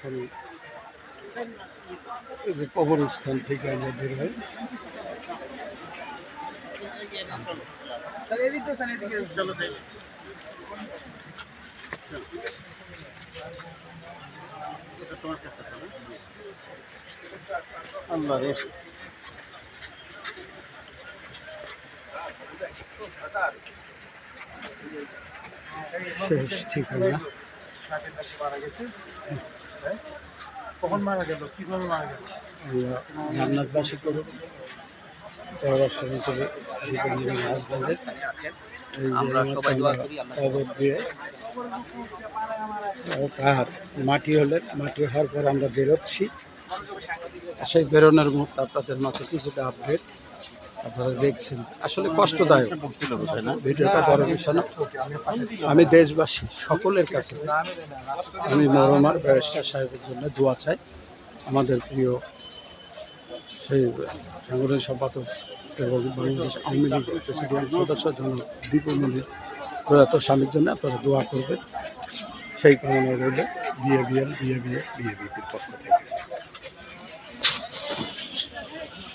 এখন এই যে কবরস্থান থেকে আমরা বের হই। আল্লাহ রে, শেষ ঠিকানা। কখন মারা গেল, কিভাবে মারা গেল? আল্লাহ জান্নাতবাসী করুন। পরবর্তী করে আমরা সবাই দোয়া করি কবর দিয়ে তার মাটি হওয়ার পর আমরা বেরোচ্ছি। সেই বেরোনোর মুহূর্তে আপনাদের মাঝে কিছুটা আপডেট আপনারা দেখছেন। আসলে কষ্টদায়ক ভিডিওটা, বড় বিষয় না। আমি দেশবাসী সকলের কাছে আমি মরমার ব্যারিস্টার সাহেবের জন্য দোয়া চাই। আমাদের প্রিয় সেই সাংগঠনিক সম্পাদক এবং বাংলাদেশ আওয়ামী লীগের প্রেসিডেন্ট সদস্য জন্য দীপু মনির প্রয়াত স্বামীর জন্য আপনারা দোয়া করবেন, সেই কামনা রইল বিএবির পক্ষ থেকে।